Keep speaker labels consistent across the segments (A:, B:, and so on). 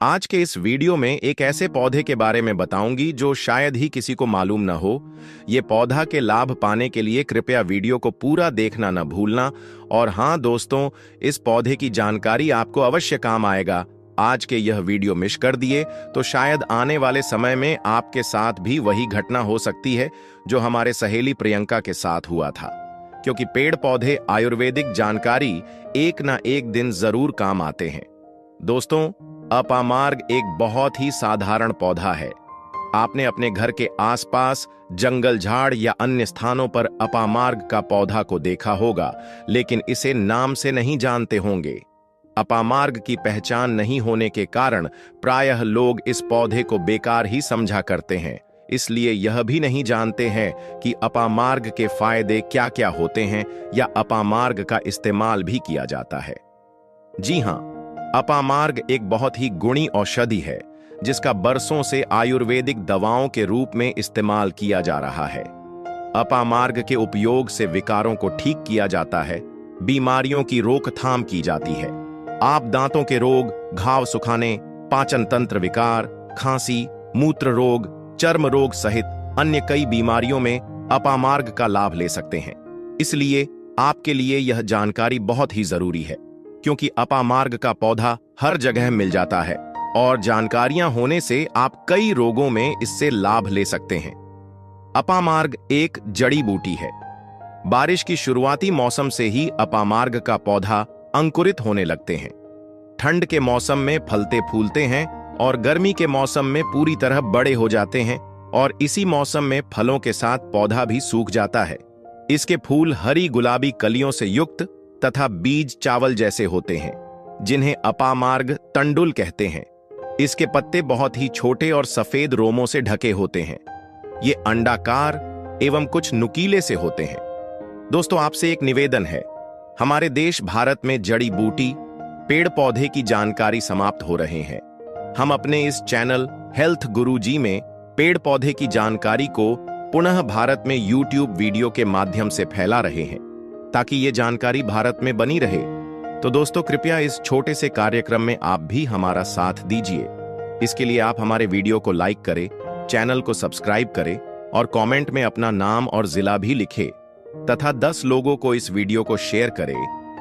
A: आज के इस वीडियो में एक ऐसे पौधे के बारे में बताऊंगी जो शायद ही किसी को मालूम न हो। ये पौधा के लाभ पाने के लिए कृपया वीडियो को पूरा देखना न भूलना। और हाँ दोस्तों, इस पौधे की जानकारी आपको अवश्य काम आएगा। आज के यह वीडियो मिस कर दिए तो शायद आने वाले समय में आपके साथ भी वही घटना हो सकती है जो हमारे सहेली प्रियंका के साथ हुआ था, क्योंकि पेड़ पौधे आयुर्वेदिक जानकारी एक ना एक दिन जरूर काम आते हैं। दोस्तों, अपामार्ग एक बहुत ही साधारण पौधा है। आपने अपने घर के आसपास जंगल, झाड़ या अन्य स्थानों पर अपामार्ग का पौधा को देखा होगा, लेकिन इसे नाम से नहीं जानते होंगे। अपामार्ग की पहचान नहीं होने के कारण प्रायः लोग इस पौधे को बेकार ही समझा करते हैं, इसलिए यह भी नहीं जानते हैं कि अपामार्ग के फायदे क्या क्या होते हैं या अपामार्ग का इस्तेमाल भी किया जाता है। जी हां, अपामार्ग एक बहुत ही गुणी औषधि है जिसका बरसों से आयुर्वेदिक दवाओं के रूप में इस्तेमाल किया जा रहा है। अपामार्ग के उपयोग से विकारों को ठीक किया जाता है, बीमारियों की रोकथाम की जाती है। आप दांतों के रोग, घाव सुखाने, पाचन तंत्र विकार, खांसी, मूत्र रोग, चर्म रोग सहित अन्य कई बीमारियों में अपामार्ग का लाभ ले सकते हैं। इसलिए आपके लिए यह जानकारी बहुत ही जरूरी है, क्योंकि अपामार्ग का पौधा हर जगह मिल जाता है और जानकारियां होने से आप कई रोगों में इससे लाभ ले सकते हैं। अपामार्ग एक जड़ी बूटी है। बारिश की शुरुआती मौसम से ही अपामार्ग का पौधा अंकुरित होने लगते हैं। ठंड के मौसम में फलते फूलते हैं और गर्मी के मौसम में पूरी तरह बड़े हो जाते हैं, और इसी मौसम में फलों के साथ पौधा भी सूख जाता है। इसके फूल हरी गुलाबी कलियों से युक्त तथा बीज चावल जैसे होते हैं, जिन्हें अपामार्ग तंडुल कहते हैं। इसके पत्ते बहुत ही छोटे और सफेद रोमों से ढके होते हैं। ये अंडाकार एवं कुछ नुकीले से होते हैं। दोस्तों, आपसे एक निवेदन है। हमारे देश भारत में जड़ी बूटी पेड़ पौधे की जानकारी समाप्त हो रहे हैं। हम अपने इस चैनल हेल्थ गुरुजी में पेड़ पौधे की जानकारी को पुनः भारत में यूट्यूब वीडियो के माध्यम से फैला रहे हैं, ताकि ये जानकारी भारत में बनी रहे। तो दोस्तों, कृपया इस छोटे से कार्यक्रम में आप भी हमारा साथ दीजिए। इसके लिए आप हमारे वीडियो को लाइक करें, चैनल को सब्सक्राइब करें और कमेंट में अपना नाम और जिला भी लिखें, तथा 10 लोगों को इस वीडियो को शेयर करें,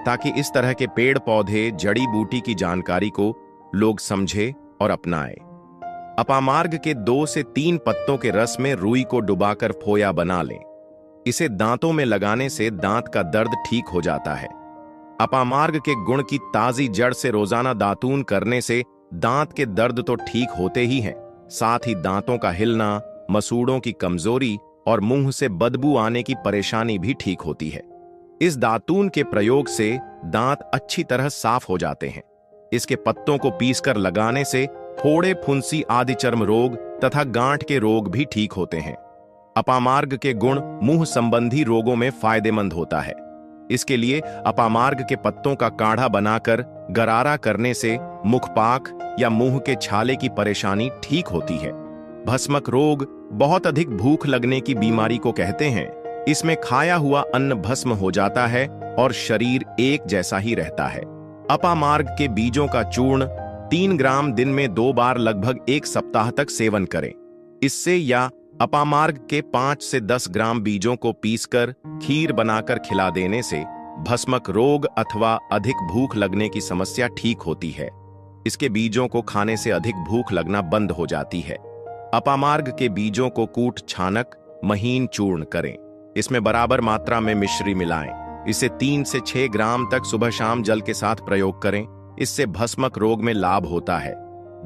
A: ताकि इस तरह के पेड़ पौधे जड़ी बूटी की जानकारी को लोग समझें और अपनाएं। अपामार्ग के 2 से 3 पत्तों के रस में रुई को डुबाकर फोया बना लें। इसे दांतों में लगाने से दांत का दर्द ठीक हो जाता है। अपामार्ग के गुण की ताजी जड़ से रोजाना दातून करने से दांत के दर्द तो ठीक होते ही हैं, साथ ही दांतों का हिलना, मसूड़ों की कमजोरी और मुंह से बदबू आने की परेशानी भी ठीक होती है। इस दातून के प्रयोग से दांत अच्छी तरह साफ हो जाते हैं। इसके पत्तों को पीसकर लगाने से फोड़े, फुंसी आदि चर्म रोग तथा गांठ के रोग भी ठीक होते हैं। अपामार्ग के गुण मुंह संबंधी रोगों में फायदेमंद होता है। इसके लिए अपामार्ग के पत्तों का काढ़ा बनाकर गरारा करने से मुखपाक या मुंह के छाले की परेशानी ठीक होती है। भस्मक रोग बहुत अधिक भूख लगने की बीमारी को कहते हैं। इसमें खाया हुआ अन्न भस्म हो जाता है और शरीर एक जैसा ही रहता है। अपामार्ग के बीजों का चूर्ण 3 ग्राम दिन में 2 बार लगभग 1 सप्ताह तक सेवन करें। इससे या अपामार्ग के 5 से 10 ग्राम बीजों को पीसकर खीर बनाकर खिला देने से भस्मक रोग अथवा अधिक भूख लगने की समस्या ठीक होती है। इसके बीजों को खाने से अधिक भूख लगना बंद हो जाती है। अपामार्ग के बीजों को कूट छानक महीन चूर्ण करें। इसमें बराबर मात्रा में मिश्री मिलाएं। इसे 3 से 6 ग्राम तक सुबह शाम जल के साथ प्रयोग करें। इससे भस्मक रोग में लाभ होता है।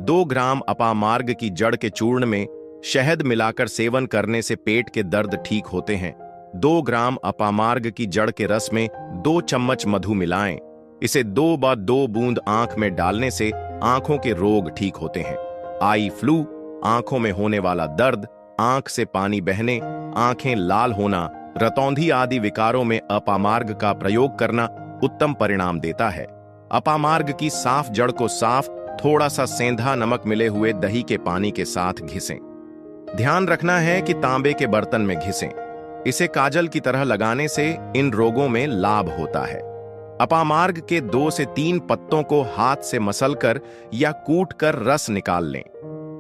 A: 2 ग्राम अपामार्ग की जड़ के चूर्ण में शहद मिलाकर सेवन करने से पेट के दर्द ठीक होते हैं। 2 ग्राम अपामार्ग की जड़ के रस में 2 चम्मच मधु मिलाएं। इसे 2 बार 2 बूंद आंख में डालने से आंखों के रोग ठीक होते हैं। आई फ्लू, आंखों में होने वाला दर्द, आंख से पानी बहने, आंखें लाल होना, रतौंधी आदि विकारों में अपामार्ग का प्रयोग करना उत्तम परिणाम देता है। अपामार्ग की साफ जड़ को साफ, थोड़ा सा सेंधा नमक मिले हुए दही के पानी के साथ घिसें। ध्यान रखना है कि तांबे के बर्तन में घिसें। इसे काजल की तरह लगाने से इन रोगों में लाभ होता है। अपामार्ग के 2 से 3 पत्तों को हाथ से मसलकर या कूटकर रस निकाल लें।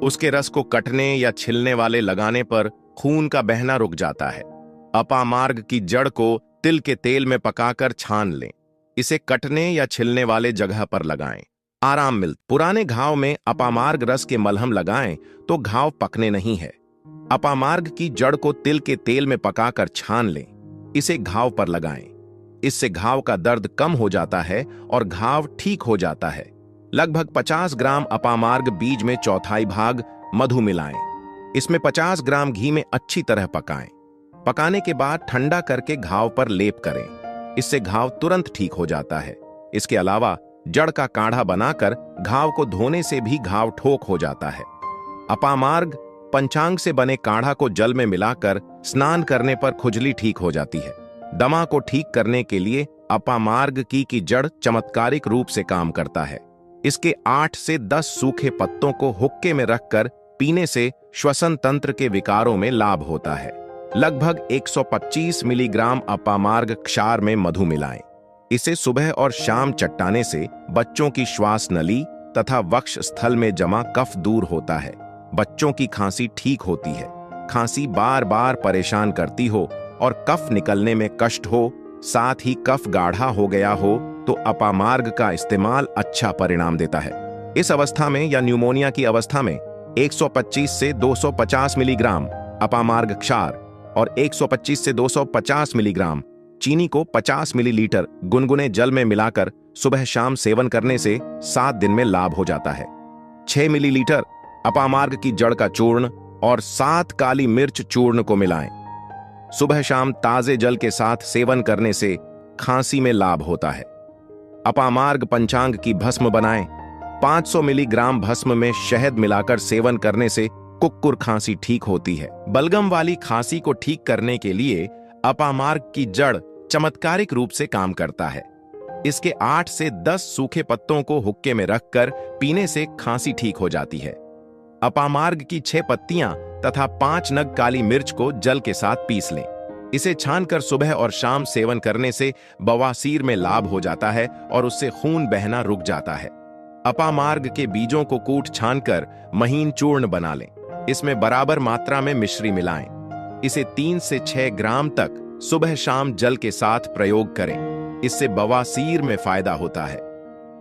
A: उसके रस को कटने या छिलने वाले लगाने पर खून का बहना रुक जाता है। अपामार्ग की जड़ को तिल के तेल में पकाकर छान लें। इसे कटने या छिलने वाले जगह पर लगाएं। आराम मिलता। पुराने घाव में अपामार्ग रस के मलहम लगाएं तो घाव पकने नहीं है। अपामार्ग की जड़ को तिल के तेल में पकाकर छान लें। इसे घाव पर लगाएं। इससे घाव का दर्द कम हो जाता है और घाव ठीक हो जाता है। लगभग 50 ग्राम अपामार्ग बीज में चौथाई भाग मधु मिलाएं। इसमें 50 ग्राम घी में अच्छी तरह पकाएं। पकाने के बाद ठंडा करके घाव पर लेप करें। इससे घाव तुरंत ठीक हो जाता है। इसके अलावा जड़ का काढ़ा बनाकर घाव को धोने से भी घाव ठोक हो जाता है। अपामार्ग पंचांग से बने काढ़ा को जल में मिलाकर स्नान करने पर खुजली ठीक हो जाती है। दमा को ठीक करने के लिए अपामार्ग की जड़ चमत्कारिक रूप से काम करता है। इसके 8 से 10 सूखे पत्तों को हुक्के में रखकर पीने से श्वसन तंत्र के विकारों में लाभ होता है। लगभग 125 मिलीग्राम अपामार्ग क्षार में मधु मिलाएं। इसे सुबह और शाम चट्टाने से बच्चों की श्वास नली तथा वक्ष स्थल में जमा कफ दूर होता है। बच्चों की खांसी ठीक होती है। खांसी बार बार परेशान करती हो और कफ निकलने में कष्ट हो, साथ ही कफ गाढ़ा हो गया हो, तो अपामार्ग का इस्तेमाल अच्छा परिणाम देता है। इस अवस्था में या न्यूमोनिया की अवस्था में 125 से 250 मिलीग्राम अपामार्ग क्षार और 125 से 250 मिलीग्राम चीनी को 50 मिलीलीटर गुनगुने जल में मिलाकर सुबह शाम सेवन करने से 7 दिन में लाभ हो जाता है। 6 मिलीलीटर अपामार्ग की जड़ का चूर्ण और 7 काली मिर्च चूर्ण को मिलाएं। सुबह शाम ताजे जल के साथ सेवन करने से खांसी में लाभ होता है। अपामार्ग पंचांग की भस्म बनाएं। 500 मिलीग्राम भस्म में शहद मिलाकर सेवन करने से कुक्कुर खांसी ठीक होती है। बलगम वाली खांसी को ठीक करने के लिए अपामार्ग की जड़ चमत्कारिक रूप से काम करता है। इसके 8 से 10 सूखे पत्तों को हुक्के में रखकर पीने से खांसी ठीक हो जाती है। अपामार्ग की 6 पत्तियां तथा 5 नग काली मिर्च को जल के साथ पीस लें। इसे छानकर सुबह और शाम सेवन करने से बवासीर में लाभ हो जाता है और उससे खून बहना रुक जाता है। अपामार्ग के बीजों को कूट छानकर महीन चूर्ण बना लें। इसमें बराबर मात्रा में मिश्री मिलाएं। इसे 3 से 6 ग्राम तक सुबह शाम जल के साथ प्रयोग करें। इससे बवासीर में फायदा होता है।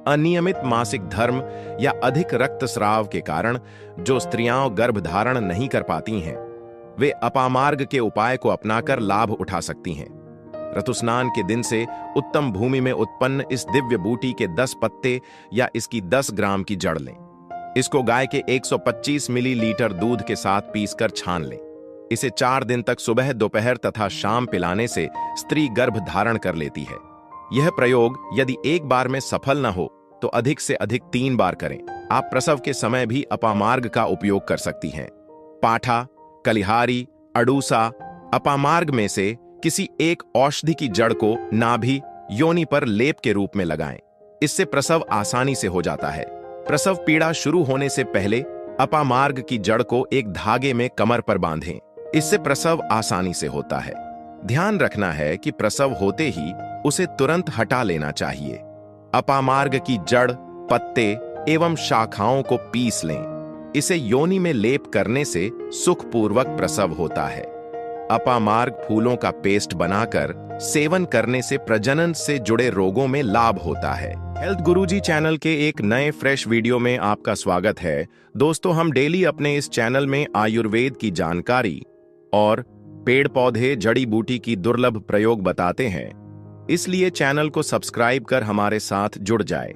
A: अनियमित मासिक धर्म या अधिक रक्तस्राव के कारण जो स्त्रियां गर्भधारण नहीं कर पाती हैं, वे अपामार्ग के उपाय को अपनाकर लाभ उठा सकती हैं। ऋतुस्नान के दिन से उत्तम भूमि में उत्पन्न इस दिव्य बूटी के 10 पत्ते या इसकी 10 ग्राम की जड़ लें। इसको गाय के 125 मिलीलीटर दूध के साथ पीसकर छान लें। इसे 4 दिन तक सुबह, दोपहर तथा शाम पिलाने से स्त्री गर्भ धारण कर लेती है। यह प्रयोग यदि एक बार में सफल न हो तो अधिक से अधिक 3 बार करें। आप प्रसव के समय भी अपामार्ग का उपयोग कर सकती हैं। पाठा, कलिहारी, अडूसा, अपामार्ग में से किसी एक औषधि की जड़ को नाभि, योनि पर लेप के रूप में लगाएं। इससे प्रसव आसानी से हो जाता है। प्रसव पीड़ा शुरू होने से पहले अपामार्ग की जड़ को एक धागे में कमर पर बांधें। इससे प्रसव आसानी से होता है। ध्यान रखना है कि प्रसव होते ही उसे तुरंत हटा लेना चाहिए। अपामार्ग की जड़, पत्ते एवं शाखाओं को पीस लें। इसे योनि में लेप करने से सुखपूर्वक प्रसव होता है। अपामार्ग फूलों का पेस्ट बनाकर सेवन करने से प्रजनन से जुड़े रोगों में लाभ होता है। हेल्थ गुरुजी चैनल के एक नए फ्रेश वीडियो में आपका स्वागत है। दोस्तों, हम डेली अपने इस चैनल में आयुर्वेद की जानकारी और पेड़ पौधे, जड़ी बूटी की दुर्लभ प्रयोग बताते हैं। इसलिए चैनल को सब्सक्राइब कर हमारे साथ जुड़ जाए।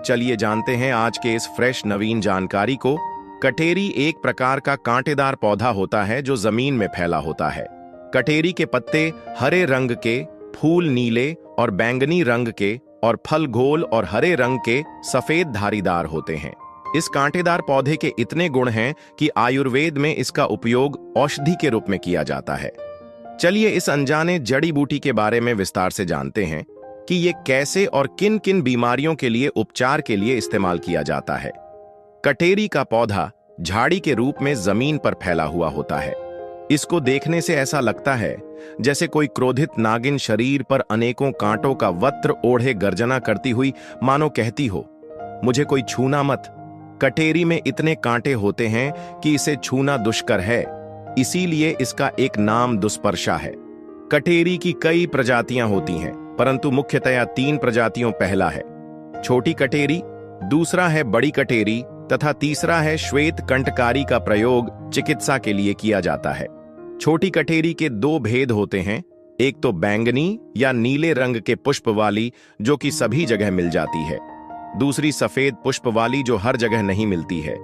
A: चलिए जानते हैं आज के इस फ्रेश नवीन जानकारी को। कटेरी एक प्रकार का कांटेदार पौधा होता है जो जमीन में फैला होता है। कटेरी के पत्ते हरे रंग के, फूल नीले और बैंगनी रंग के और फल गोल और हरे रंग के सफेद धारीदार होते हैं। इस कांटेदार पौधे के इतने गुण हैं कि आयुर्वेद में इसका उपयोग औषधि के रूप में किया जाता है। चलिए इस अनजाने जड़ी बूटी के बारे में विस्तार से जानते हैं कि ये कैसे और किन किन बीमारियों के लिए उपचार के लिए इस्तेमाल किया जाता है। कटेरी का पौधा झाड़ी के रूप में जमीन पर फैला हुआ होता है। इसको देखने से ऐसा लगता है जैसे कोई क्रोधित नागिन शरीर पर अनेकों कांटों का वस्त्र ओढ़े गर्जना करती हुई मानो कहती हो, मुझे कोई छूना मत। कटेरी में इतने कांटे होते हैं कि इसे छूना दुष्कर है, इसीलिए इसका एक नाम दुष्पर्शा है। कटेरी की कई प्रजातियां होती हैं, परंतु मुख्यतया 3 प्रजातियों पहला है छोटी कटेरी, दूसरा है बड़ी कटेरी तथा तीसरा है श्वेत कंटकारी का प्रयोग चिकित्सा के लिए किया जाता है। छोटी कटेरी के 2 भेद होते हैं, एक तो बैंगनी या नीले रंग के पुष्प वाली जो कि सभी जगह मिल जाती है, दूसरी सफेद पुष्प वाली जो हर जगह नहीं मिलती है।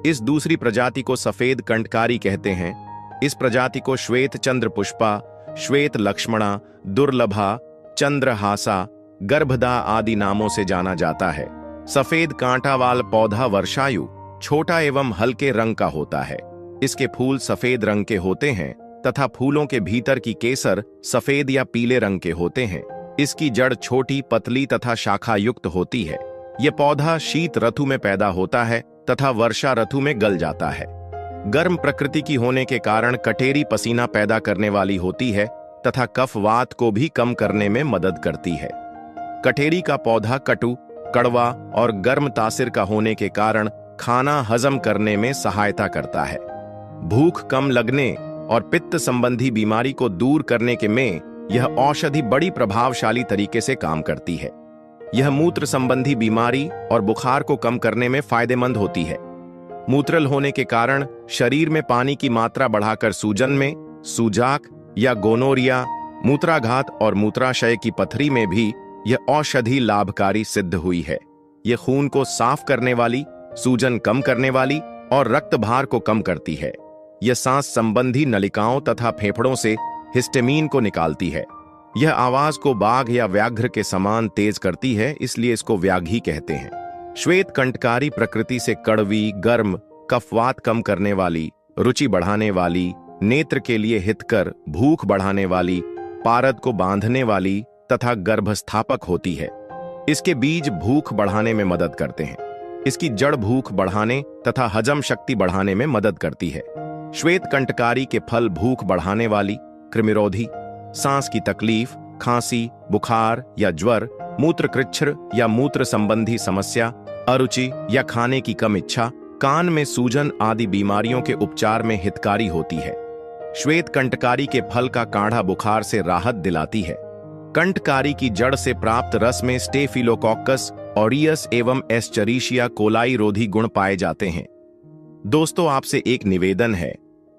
A: इस दूसरी प्रजाति को सफेद कंटकारी कहते हैं। इस प्रजाति को श्वेत चंद्र पुष्पा, श्वेत लक्ष्मणा, दुर्लभा, चंद्रहासा, गर्भदा आदि नामों से जाना जाता है। सफेद कांटावाल पौधा वर्षायु, छोटा एवं हल्के रंग का होता है। इसके फूल सफेद रंग के होते हैं तथा फूलों के भीतर की केसर सफेद या पीले रंग के होते हैं। इसकी जड़ छोटी, पतली तथा शाखा युक्त होती है। यह पौधा शीत ऋतु में पैदा होता है तथा वर्षा ऋतु में गल जाता है। गर्म प्रकृति की होने के कारण कटेरी पसीना पैदा करने वाली होती है तथा कफवात को भी कम करने में मदद करती है। कटेरी का पौधा कटु, कड़वा और गर्म तासीर का होने के कारण खाना हजम करने में सहायता करता है। भूख कम लगने और पित्त संबंधी बीमारी को दूर करने के में यह औषधि बड़ी प्रभावशाली तरीके से काम करती है। यह मूत्र संबंधी बीमारी और बुखार को कम करने में फायदेमंद होती है। मूत्रल होने के कारण शरीर में पानी की मात्रा बढ़ाकर सूजन में, सूजाक या गोनोरिया, मूत्राघात और मूत्राशय की पथरी में भी यह औषधि लाभकारी सिद्ध हुई है। यह खून को साफ करने वाली, सूजन कम करने वाली और रक्त भार को कम करती है। यह सांस संबंधी नलिकाओं तथा फेफड़ों से हिस्टेमीन को निकालती है। यह आवाज को बाघ या व्याघ्र के समान तेज करती है, इसलिए इसको व्याघ्री कहते हैं। श्वेत कंटकारी प्रकृति से कड़वी, गर्म, कफवात कम करने वाली, रुचि बढ़ाने वाली, नेत्र के लिए हितकर, भूख बढ़ाने वाली, पारद को बांधने वाली तथा गर्भस्थापक होती है। इसके बीज भूख बढ़ाने में मदद करते हैं। इसकी जड़ भूख बढ़ाने तथा हजम शक्ति बढ़ाने में मदद करती है। श्वेत कंटकारी के फल भूख बढ़ाने वाली, कृमिरोधी, सांस की तकलीफ, खांसी, बुखार या ज्वर, मूत्रकृच्छ्र या मूत्र संबंधी समस्या, अरुचि या खाने की कम इच्छा, कान में सूजन आदि बीमारियों के उपचार में हितकारी होती है। श्वेत कंटकारी के फल का काढ़ा बुखार से राहत दिलाती है। कंटकारी की जड़ से प्राप्त रस में स्टेफिलोकोकस ऑरियस एवं एस्चरीशिया कोलाई रोधी गुण पाए जाते हैं। दोस्तों, आपसे एक निवेदन है,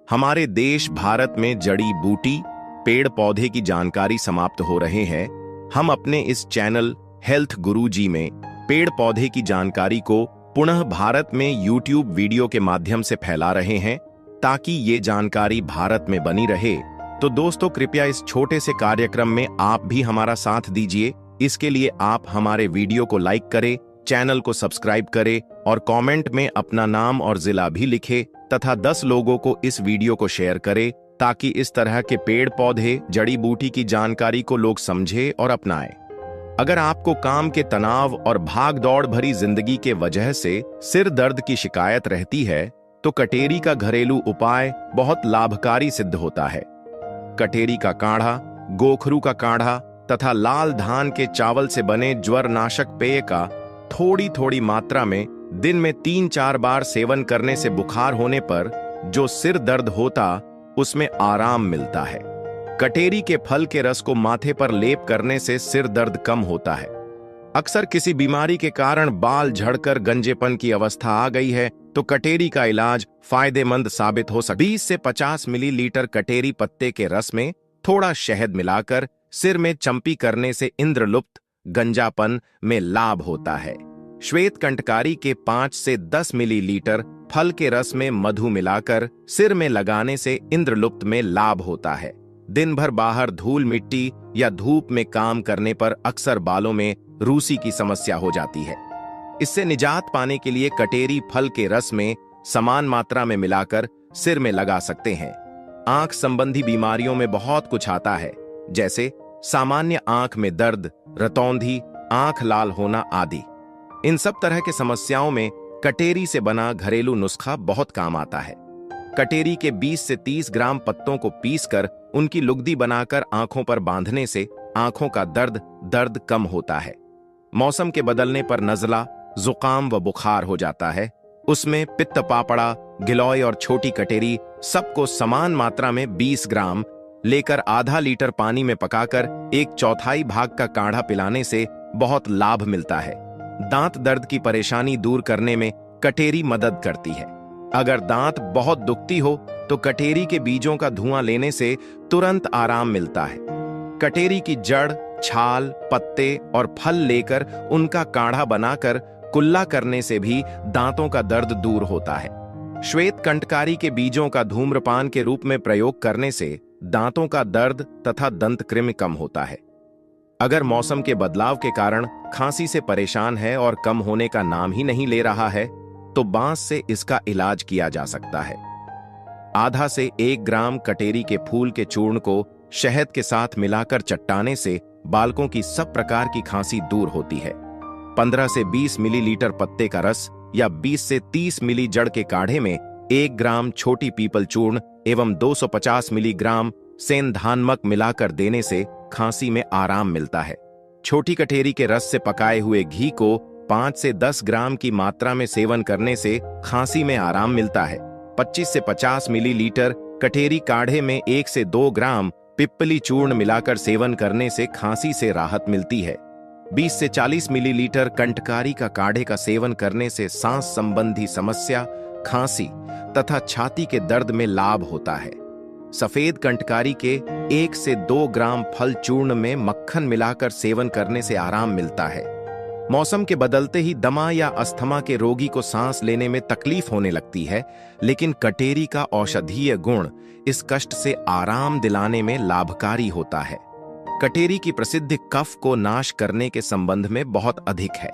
A: हमारे देश भारत में जड़ी बूटी, पेड़ पौधे की जानकारी समाप्त हो रहे हैं। हम अपने इस चैनल हेल्थ गुरुजी में पेड़ पौधे की जानकारी को पुनः भारत में यूट्यूब वीडियो के माध्यम से फैला रहे हैं ताकि ये जानकारी भारत में बनी रहे। तो दोस्तों, कृपया इस छोटे से कार्यक्रम में आप भी हमारा साथ दीजिए। इसके लिए आप हमारे वीडियो को लाइक करें, चैनल को सब्सक्राइब करें और कमेंट में अपना नाम और जिला भी लिखें तथा 10 लोगों को इस वीडियो को शेयर करें ताकि इस तरह के पेड़ पौधे, जड़ी बूटी की जानकारी को लोग समझें और अपनाएं। अगर आपको काम के तनाव और भाग दौड़ भरी जिंदगी के वजह से सिर दर्द की शिकायत रहती है तो कटेरी का घरेलू उपाय बहुत लाभकारी सिद्ध होता है। कटेरी का काढ़ा, गोखरू का काढ़ा तथा लाल धान के चावल से बने ज्वरनाशक पेय का थोड़ी थोड़ी मात्रा में दिन में 3-4 बार सेवन करने से बुखार होने पर जो सिर दर्द होता उसमें आराम मिलता है। कटेरी के फल के रस को माथे पर लेप करने से सिर दर्द कम होता है। अक्सर किसी बीमारी के कारण बाल झड़कर गंजेपन की अवस्था आ गई है तो कटेरी का इलाज फायदेमंद साबित हो सकता है। 20 से 50 मिलीलीटर कटेरी पत्ते के रस में थोड़ा शहद मिलाकर सिर में चंपी करने से इंद्रलुप्त, गंजापन में लाभ होता है। श्वेत कंटकारी के 5 से 10 मिलीलीटर फल के रस में मधु मिलाकर सिर में लगाने से इंद्रलुप्त में लाभ होता है। दिन भर बाहर धूल मिट्टी या धूप में काम करने पर अक्सर बालों में रूसी की समस्या हो जाती है। इससे निजात पाने के लिए कटेरी फल के रस में समान मात्रा में मिलाकर सिर में लगा सकते हैं। आंख संबंधी बीमारियों में बहुत कुछ आता है, जैसे सामान्य आंख में दर्द, रतौंधी, आंख लाल होना आदि। इन सब तरह के समस्याओं में कटेरी से बना घरेलू नुस्खा बहुत काम आता है। कटेरी के 20 से 30 ग्राम पत्तों को पीसकर उनकी लुगदी बनाकर आंखों पर बांधने से आंखों का दर्द कम होता है। मौसम के बदलने पर नज़ला, जुकाम व बुखार हो जाता है। उसमें पित्त पापड़ा, गिलोय और छोटी कटेरी सबको समान मात्रा में 20 ग्राम लेकर आधा लीटर पानी में पकाकर 1/4 भाग का काढ़ा पिलाने से बहुत लाभ मिलता है। दांत दर्द की परेशानी दूर करने में कटेरी मदद करती है। अगर दांत बहुत दुखती हो तो कटेरी के बीजों का धुआं लेने से तुरंत आराम मिलता है। कटेरी की जड़, छाल, पत्ते और फल लेकर उनका काढ़ा बनाकर कुल्ला करने से भी दांतों का दर्द दूर होता है। श्वेत कंटकारी के बीजों का धूम्रपान के रूप में प्रयोग करने से दांतों का दर्द तथा दंत कृमि कम होता है। अगर मौसम के बदलाव के कारण खांसी से परेशान है और कम होने का नाम ही नहीं ले रहा है तो बांस से इसका इलाज किया जा सकता है। आधा से 1 ग्राम कटेरी के फूल के चूर्ण को शहद के साथ मिलाकर चट्टाने से बालकों की सब प्रकार की खांसी दूर होती है। 15 से 20 मिलीलीटर पत्ते का रस या 20 से 30 मिली जड़ के काढ़े में 1 ग्राम छोटी पीपल चूर्ण एवं 250 मिलीग्राम सेंधानमक मिलाकर देने से खांसी में आराम मिलता है। छोटी कटेरी के रस से पकाए हुए घी को 5 से 10 ग्राम की मात्रा में सेवन करने से खांसी में आराम मिलता है। 25 से 50 मिलीलीटर कटेरी काढ़े में 1 से 2 ग्राम पिप्पली चूर्ण मिलाकर सेवन करने से खांसी से राहत मिलती है। 20 से 40 मिलीलीटर कंटकारी का काढ़े का सेवन करने से सांस संबंधी समस्या, खांसी तथा छाती के दर्द में लाभ होता है। सफेद कंटकारी के 1 से 2 ग्राम फल चूर्ण में मक्खन मिलाकर सेवन करने से आराम मिलता है। मौसम के बदलते ही दमा या अस्थमा के रोगी को सांस लेने में तकलीफ होने लगती है, लेकिन कटेरी का औषधीय गुण इस कष्ट से आराम दिलाने में लाभकारी होता है। कटेरी की प्रसिद्धि कफ को नाश करने के संबंध में बहुत अधिक है।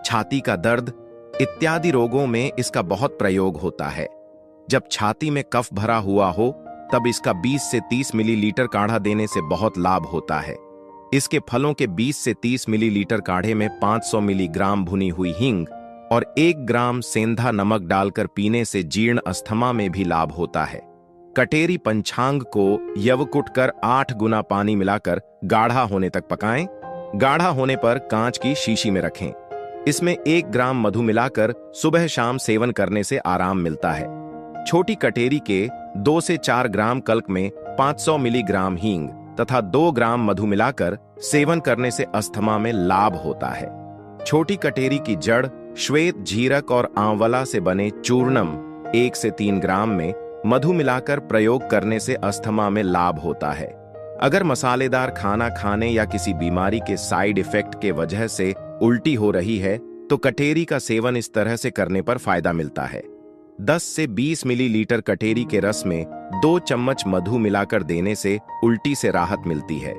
A: छाती का दर्द इत्यादि रोगों में इसका बहुत प्रयोग होता है। जब छाती में कफ भरा हुआ हो तब इसका 20 से 30 मिलीलीटर काढ़ा देने से बहुत लाभ होता है। इसके फलों के 20 से 30 मिलीलीटर काढ़े में 500 मिलीग्राम भुनी हुई हींग और 1 ग्राम सेंधा नमक डालकर पीने से जीर्ण अस्थमा में भी लाभ होता है। कटेरी पंचांग को यवकुट कर 8 गुना पानी मिलाकर गाढ़ा होने तक पकाएं। गाढ़ा होने पर कांच की शीशी में रखें। इसमें 1 ग्राम मधु मिलाकर सुबह शाम सेवन करने से आराम मिलता है। छोटी कटेरी के 2 से 4 ग्राम कल्क में 500 मिलीग्राम हींग तथा 2 ग्राम मधु मिलाकर सेवन करने से अस्थमा में लाभ होता है। छोटी कटेरी की जड़, श्वेत झीरक और आंवला से बने चूर्णम 1 से 3 ग्राम में मधु मिलाकर प्रयोग करने से अस्थमा में लाभ होता है। अगर मसालेदार खाना खाने या किसी बीमारी के साइड इफेक्ट के वजह से उल्टी हो रही है तो कटेरी का सेवन इस तरह से करने पर फायदा मिलता है। 10 से 20 मिलीलीटर कटेरी के रस में 2 चम्मच मधु मिलाकर देने से उल्टी से राहत मिलती है।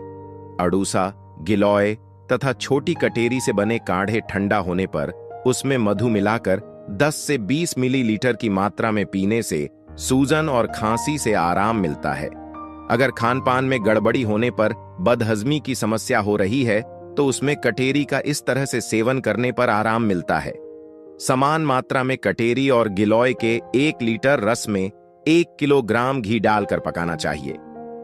A: अड़ूसा, गिलोय तथा छोटी कटेरी से बने काढ़े ठंडा होने पर उसमें मधु मिलाकर 10 से 20 मिलीलीटर की मात्रा में पीने से सूजन और खांसी से आराम मिलता है। अगर खानपान में गड़बड़ी होने पर बदहजमी की समस्या हो रही है तो उसमें कटेरी का इस तरह से सेवन करने पर आराम मिलता है। समान मात्रा में कटेरी और गिलोय के 1 लीटर रस में 1 किलोग्राम घी डालकर पकाना चाहिए।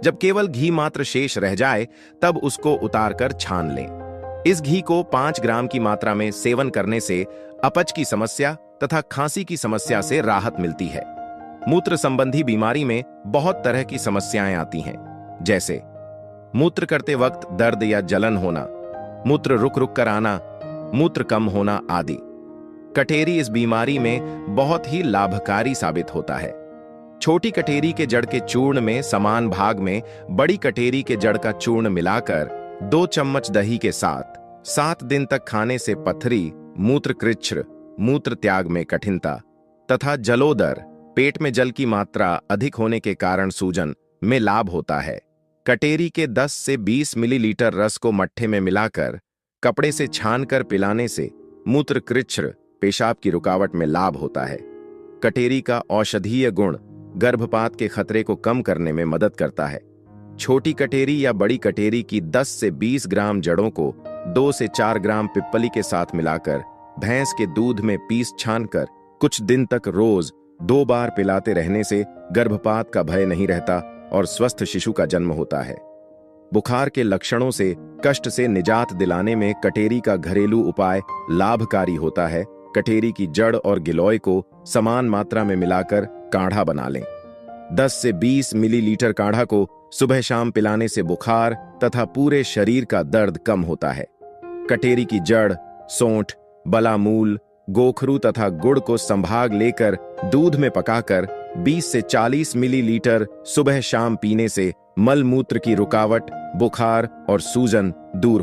A: जब केवल घी मात्र शेष रह जाए तब उसको उतारकर छान लें। इस घी को 5 ग्राम की मात्रा में सेवन करने से अपच की समस्या तथा खांसी की समस्या से राहत मिलती है। मूत्र संबंधी बीमारी में बहुत तरह की समस्याएं आती हैं, जैसे मूत्र करते वक्त दर्द या जलन होना, मूत्र रुक रुक कर आना, मूत्र कम होना आदि। कटेरी इस बीमारी में बहुत ही लाभकारी साबित होता है। छोटी कटेरी के जड़ के चूर्ण में समान भाग में बड़ी कटेरी के जड़ का चूर्ण मिलाकर 2 चम्मच दही के साथ 7 दिन तक खाने से पथरी, मूत्रकृच्छ्र, मूत्र त्याग में कठिनता तथा जलोदर, पेट में जल की मात्रा अधिक होने के कारण सूजन में लाभ होता है। कटेरी के 10 से 20 मिलीलीटर रस को मट्ठे में मिलाकर कपड़े से छानकर पिलाने से मूत्रकृच्छ्र, पेशाब की रुकावट में लाभ होता है। कटेरी का औषधीय गुण गर्भपात के खतरे को कम करने में मदद करता है। छोटी कटेरी या बड़ी कटेरी की 10 से 20 ग्राम जड़ों को 2 से 4 ग्राम पिप्पली के साथ मिलाकर भैंस के दूध में पीस छानकर कुछ दिन तक रोज 2 बार पिलाते रहने से गर्भपात का भय नहीं रहता और स्वस्थ शिशु का जन्म होता है। बुखार के लक्षणों से कष्ट से निजात दिलाने में कटेरी का घरेलू उपाय लाभकारी होता है। कटेरी की जड़ और गिलोय को समान मात्रा में मिलाकर काढ़ा बना लें। 10 से 20 मिलीलीटर काढ़ा को सुबह शाम पिलाने से बुखार तथा पूरे शरीर का दर्द कम होता है। कटेरी की जड़, सोंठ, बलामूल, गोखरू तथा गुड़ को संभाग लेकर दूध में पकाकर 20 से 40 मिलीलीटर सुबह शाम पीने से मल मूत्र की रुकावट, बुखार और सूजन दूर